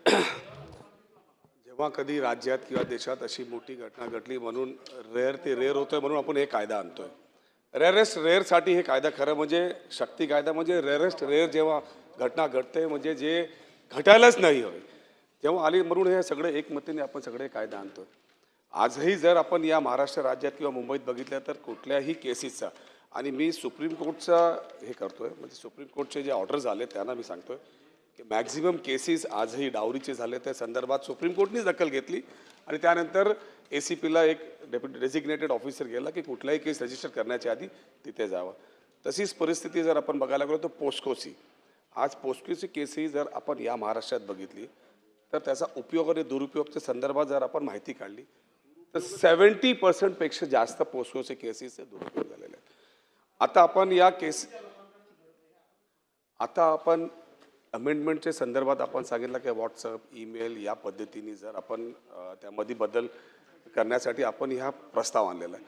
जेव्हा कधी राज्यात किंवा देशात अशी मोठी घटना घडली म्हणून रेअर ते रेअर होतोय म्हणून आपण हे कायदा आणतोय. रेअरेस्ट रेअरसाठी हे कायदा खरं म्हणजे शक्ती कायदा म्हणजे रेअरेस्ट रेअर जेव्हा घटना घडते म्हणजे जे घटायलाच नाही हवे जेव्हा आली म्हणून हे सगळे एकमतीने आपण सगळे कायदा आणतोय. आजही जर आपण या महाराष्ट्र राज्यात किंवा मुंबईत बघितलं तर कुठल्याही केसेसचा आणि मी सुप्रीम कोर्टचा हे करतोय म्हणजे सुप्रीम कोर्टचे जे ऑर्डर झाले त्यांना मी सांगतोय की मॅक्झिमम केसेस आजही डावरीचे झाले त्या संदर्भात सुप्रीम कोर्टनीच दखल घेतली आणि त्यानंतर ACPला एक डेप्युटी डेसिग्नेटेड ऑफिसर गेला की कुठलाही केस रजिस्टर करण्याच्या आधी तिथे जावं. तशीच परिस्थिती जर आपण बघायला गेलो तर पोस्कोची आज पोस्कोची केसही जर आपण या महाराष्ट्रात बघितली तर त्याचा उपयोग आणि दुरुपयोगच्या संदर्भात जर आपण माहिती काढली तर 70% जास्त पोस्कोचे केसेसचे दुरुपयोग झालेले आहेत. आता आपण अमेंडमेंटच्या संदर्भात आपण सांगितलं की व्हॉट्सअप ईमेल या पद्धतीने जर आपण त्यामध्ये बदल करण्यासाठी आपण ह्या प्रस्ताव आणलेला आहे.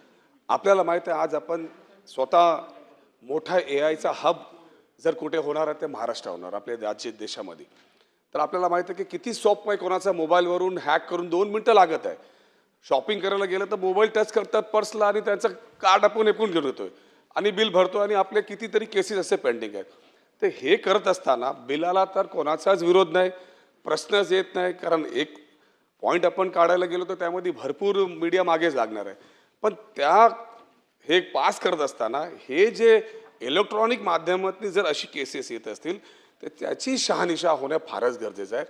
आपल्याला माहिती आहे आज आपण स्वतः मोठा AIचा हब जर कुठे होणार आहे ते महाराष्ट्र होणार आपल्या राज्य देशामध्ये. तर आपल्याला माहिती आहे की किती सोपं आहे कोणाचा मोबाईलवरून हॅक करून 2 मिनटं लागत आहे. शॉपिंग करायला गेलं तर मोबाईल टच करतात पर्सला आणि त्यांचं कार्ड आपण एकूण घेऊन येतोय आणि बिल भरतो आणि आपले कितीतरी केसेस असे पेंडिंग आहेत. तर हे करत असताना बिलाला तर कोणाचाच विरोध नाही प्रश्नच येत नाही कारण एक पॉईंट आपण काढायला गेलो तर त्यामध्ये भरपूर मीडिया मागेच लागणार आहे. पण हे पास करत असताना हे जे इलेक्ट्रॉनिक माध्यमातून जर अशी केसेस येत असतील तर त्याची शहानिशा होणं फारच गरजेचं आहे.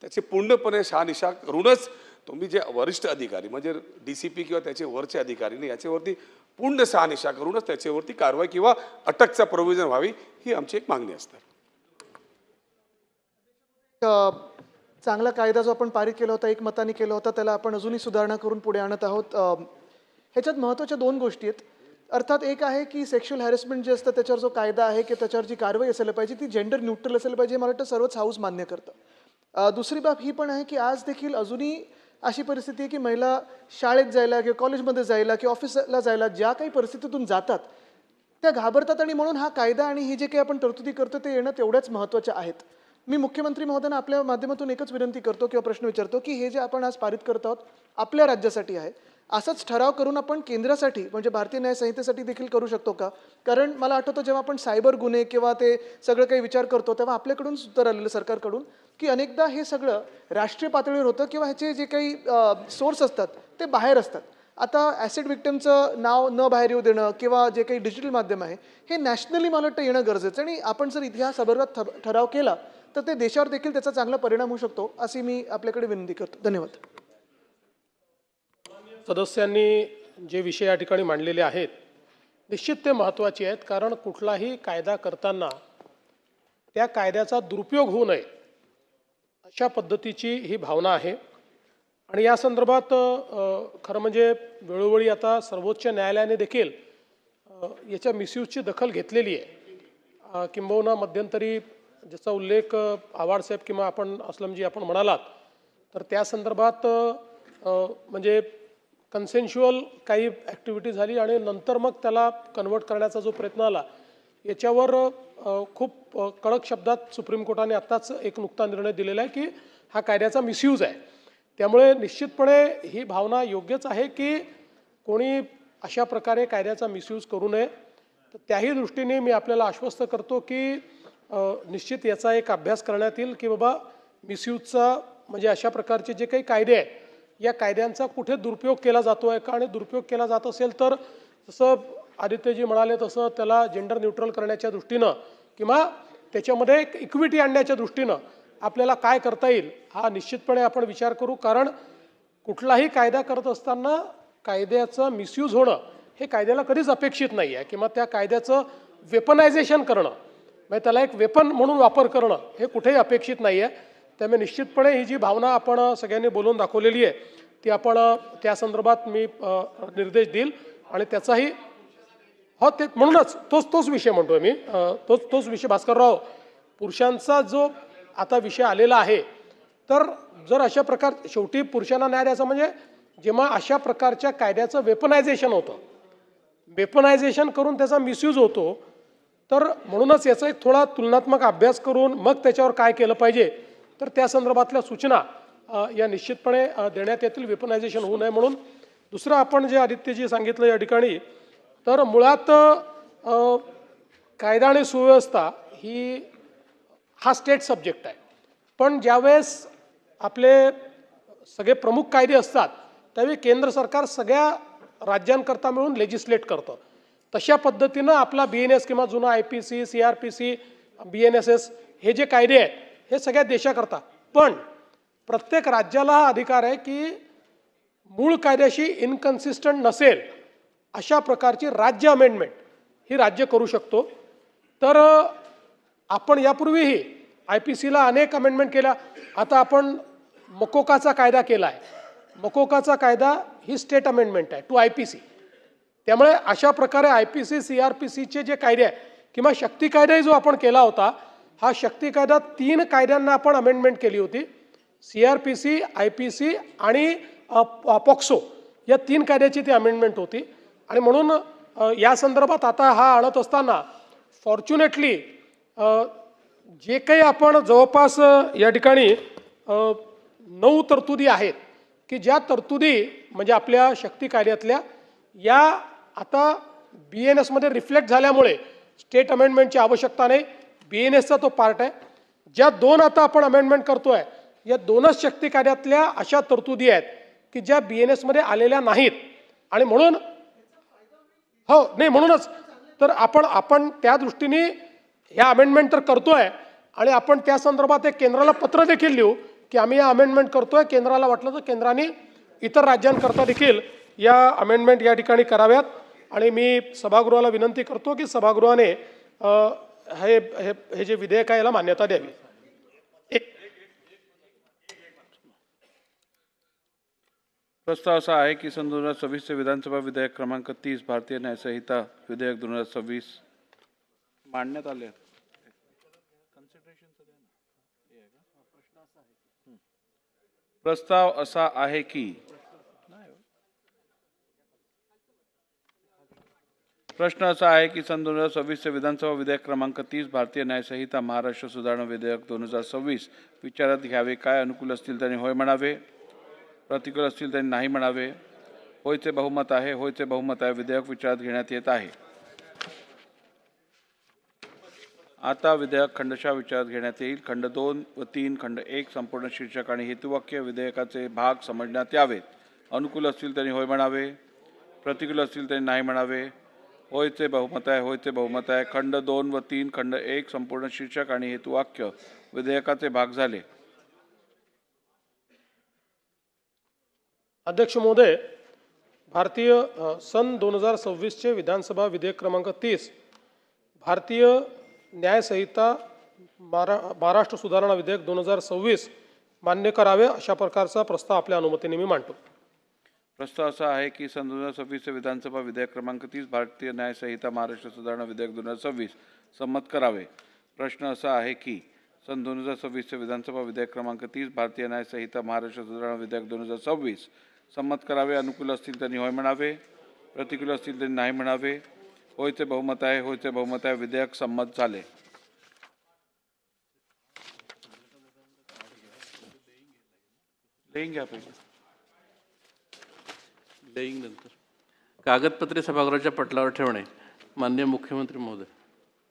त्याची पूर्णपणे शहानिशा करूनच तुम्ही जे वरिष्ठ अधिकारी म्हणजे DCP किंवा त्याचे वरचे अधिकारीने याच्यावरती पूर्ण शहानिशा करूनच त्याच्यावरती कारवाई किंवा अटकचा प्रोव्हिजन व्हावी ही आमची एक मागणी असते. चांगला कायदा जो आपण पारित केला होता एकमताने केला होता त्याला आपण अजूनही सुधारणा करून पुढे आणत आहोत. ह्याच्यात महत्त्वाच्या 2 गोष्टी आहेत. अर्थात एक आहे की सेक्शुअल हॅरेसमेंट जे असतं त्याच्यावर जो कायदा आहे की त्याच्यावर जी कारवाई असायला पाहिजे ती जेंडर न्यूट्रल असायला पाहिजे मला वाटतं सर्वच हाऊस मान्य करतं. दुसरी बाब ही पण आहे की आज देखील अजूनही अशी परिस्थिती आहे की महिला शाळेत जायला किंवा कॉलेजमध्ये जायला किंवा ऑफिसला जायला ज्या काही परिस्थितीतून जातात त्या घाबरतात आणि म्हणून हा कायदा आणि हे जे काही आपण तरतुदी करतो ते येणं तेवढ्याच महत्त्वाच्या आहेत. मी मुख्यमंत्री महोदयांना आपल्या माध्यमातून एकच विनंती करतो किंवा प्रश्न विचारतो की हे जे आपण आज पारित करत आहोत आपल्या राज्यासाठी आहे असाच ठराव करून आपण केंद्रासाठी म्हणजे भारतीय न्याय संहितेसाठी देखील करू शकतो का? कारण मला आठवतं जेव्हा आपण सायबर गुन्हे किंवा ते सगळं काही विचार करतो तेव्हा आपल्याकडून उत्तर आलेलं सरकारकडून की अनेकदा हे सगळं राष्ट्रीय पातळीवर होतं किंवा ह्याचे जे काही सोर्स असतात ते बाहेर असतात. आता ॲसिड विक्टिमचं नाव न बाहेर येऊ देणं किंवा जे काही डिजिटल माध्यम आहे हे नॅशनली मला वाटतं येणं गरजेचं आणि आपण जर इतिहासाबरोबर ठराव केला तर ते देशावर देखील त्याचा चांगला परिणाम होऊ शकतो अशी मी आपल्याकडे विनंती करतो. धन्यवाद. सदस्यांनी जे विषय या ठिकाणी मांडलेले आहेत निश्चित ते महत्त्वाचे आहेत कारण कुठलाही कायदा करताना त्या कायद्याचा दुरुपयोग होऊ नये अशा पद्धतीची ही भावना आहे. आणि या संदर्भात खरं म्हणजे वेळोवेळी आता सर्वोच्च न्यायालयाने देखील याच्या मिसयूजची दखल घेतलेली आहे. किंबहुना मध्यंतरी ज्याचा उल्लेख आव्हाड साहेब किंवा आपण असलमजी आपण म्हणालात तर त्या संदर्भात म्हणजे कन्सेन्शुअल काही ॲक्टिव्हिटी झाली आणि नंतर मग त्याला कन्वर्ट करण्याचा जो प्रयत्न आला याच्यावर खूप कडक शब्दात सुप्रीम कोर्टाने आत्ताच एक नुकता निर्णय दिलेला आहे की हा कायद्याचा मिसयूज आहे. त्यामुळे निश्चितपणे ही भावना योग्यच आहे की कोणी अशा प्रकारे कायद्याचा मिसयूज करू नये. तर त्याही दृष्टीने मी आपल्याला आश्वस्त करतो की निश्चित याचा एक अभ्यास करण्यात येईल की बाबा मिसयूजचा म्हणजे अशा प्रकारचे जे काही कायदे आहेत या कायद्यांचा कुठे दुरुपयोग केला जातो आहे का आणि दुरुपयोग केला जात असेल तर जसं आदित्यजी म्हणाले तसं त्याला जेंडर न्यूट्रल करण्याच्या दृष्टीनं किंवा त्याच्यामध्ये एक इक्विटी आणण्याच्या दृष्टीनं आपल्याला काय करता येईल हा निश्चितपणे आपण विचार करू. कारण कुठलाही कायदा करत असताना कायद्याचं मिसयूज होणं हे कायद्याला कधीच अपेक्षित नाही आहे किंवा त्या कायद्याचं वेपनायझेशन करणं म्हणजे त्याला एक वेपन म्हणून वापर करणं हे कुठेही अपेक्षित नाही आहे. त्यामुळे निश्चितपणे ही जी भावना आपण सगळ्यांनी बोलून दाखवलेली आहे ती आपण त्या संदर्भात मी निर्देश देईल आणि त्याचाही हो ते म्हणूनच तोच विषय म्हणतोय मी तोच विषय भास्करराव पुरुषांचा जो आता विषय आलेला आहे तर जर अशा प्रकार शेवटी पुरुषांना न्याय द्यायचा म्हणजे जेव्हा अशा प्रकारच्या कायद्याचं वेपनायझेशन होतं वेपनायझेशन करून त्याचा मिसयूज होतो तर म्हणूनच याचा एक थोडा तुलनात्मक अभ्यास करून मग त्याच्यावर काय केलं पाहिजे तर त्या संदर्भातल्या सूचना या निश्चितपणे देण्यात येतील, वेपनायझेशन होऊ नये म्हणून. दुसरं आपण जे आदित्यजी सांगितलं या ठिकाणी, तर मुळात कायदा आणि सुव्यवस्था हा स्टेट सब्जेक्ट आहे. पण ज्यावेळेस आपले सगळे प्रमुख कायदे असतात त्यावेळी केंद्र सरकार सगळ्या राज्यांकरता मिळून लेजिस्लेट करतं. तशा पद्धतीनं आपला BNS किंवा जुना IPC, CRPC, BNSS हे जे कायदे आहेत हे सगळ्या देशाकरता. पण प्रत्येक राज्याला हा अधिकार आहे की मूळ कायद्याशी इनकन्सिस्टंट नसेल अशा प्रकारची राज्य अमेंडमेंट ही राज्य करू शकतो. तर आपण यापूर्वीही IPCला अनेक अमेंडमेंट केल्या. आता आपण मकोकाचा कायदा केला आहे. मकोकाचा कायदा ही स्टेट अमेंडमेंट आहे टू IPC. त्यामुळे अशा प्रकारे IPC, CRPCचे जे कायदे आहे किंवा शक्ती कायदाही जो आपण केला होता, हा शक्ती कायदा 3 कायद्यांना आपण अमेंडमेंट केली होती. CRPC, IPC आणि पॉक्सो या 3 कायद्याची ती अमेंडमेंट होती. आणि म्हणून या संदर्भात आता हा आणत असताना फॉर्च्युनेटली जे काही आपण जवळपास या ठिकाणी 9 तरतुदी आहेत की ज्या तरतुदी म्हणजे आपल्या शक्ती कायद्यातल्या या आता BNS मध्ये रिफ्लेक्ट झाल्यामुळे स्टेट अमेंडमेंटची आवश्यकता नाही. BNSचा तो पार्ट आहे. ज्या 2 आता आपण अमेंडमेंट करतोय या 2च शक्ती कायद्यातल्या अशा तरतुदी आहेत की ज्या BNS मध्ये आलेल्या नाहीत. आणि म्हणून हो नाही म्हणूनच तर आपण त्या दृष्टीने ह्या अमेंडमेंट तर करतोय आणि आपण त्या संदर्भात एक केंद्राला पत्र देखील लिहू की आम्ही या अमेंडमेंट करतोय. केंद्राला वाटलं तर केंद्राने इतर राज्यांकरता देखील या अमेंडमेंट या ठिकाणी कराव्यात. आणि मी सभागृहाला विनंती करतो की सभागृहाने हे जे विधेयक आहे याला मान्यता द्यावी. प्रस्ताव असा आहे की सन 2026 चे विधानसभा विधेयक क्रमांक 30 भारतीय न्याय संहिता विधेयक 2026 मांडण्यात आले. प्रस्ताव असा आहे की प्रश्न असा आहे की सन 2026 चे विधानसभा विधेयक क्रमांक 30 भारतीय न्याय संहिता महाराष्ट्र सुधारणा विधेयक 2026 विचारात घ्यावे. काय अनुकूल असतील त्यांनी होय म्हणावे, प्रतिकूल असतील त्यांनी नाही म्हणावे. होयचे बहुमत आहे, होयचे बहुमत आहे. विधेयक विचारात घेण्यात येत आहे. आता विधेयक खंडशः विचारात घेण्यात येईल. खंड 2 व 3, खंड 1 संपूर्ण शीर्षक आणि हेतुवाक्य विधेयकाचे भाग समजण्यात यावेत. अनुकूल असतील त्यांनी होय म्हणावे, प्रतिकूल असतील त्यांनी नाही म्हणावे. होयचे बहुमत आहे, होयचे बहुमत आहे. खंड 2 व 3, खंड 1 संपूर्ण शीर्षक आणि हेतुवाक्य विधेयकाचे भाग झाले. अध्यक्ष महोदय, भारतीय सन 2026 विधानसभा विधेयक क्रमांक 30 भारतीय न्याय संहिता महाराष्ट्र सुधारणा विधेयक 2026 मान्य करावे अशा प्रकारचा प्रस्ताव आपल्या अनुमतीने मी मांडतो. प्रस्ताव असा आहे की सन 2026 विधानसभा विधेयक क्रमांक 30 भारतीय न्याय संहिता महाराष्ट्र सुधारणा विधेयक 2026 संमत करावे. प्रश्न असा आहे की सन 2026 विधानसभा विधेयक क्रमांक 30 भारतीय न्याय संहिता महाराष्ट्र सुधारणा विधेयक 2026 संमत करावे. अनुकूल असतील त्यांनी होय म्हणावे, प्रतिकूल असतील त्यांनी नाही म्हणावे. होयचे बहुमत आहे, होयचे बहुमत आहे. विधेयक संमत झाले. कागदपत्रे सभागृहाच्या पटलावर ठेवणे. माननीय मुख्यमंत्री महोदय.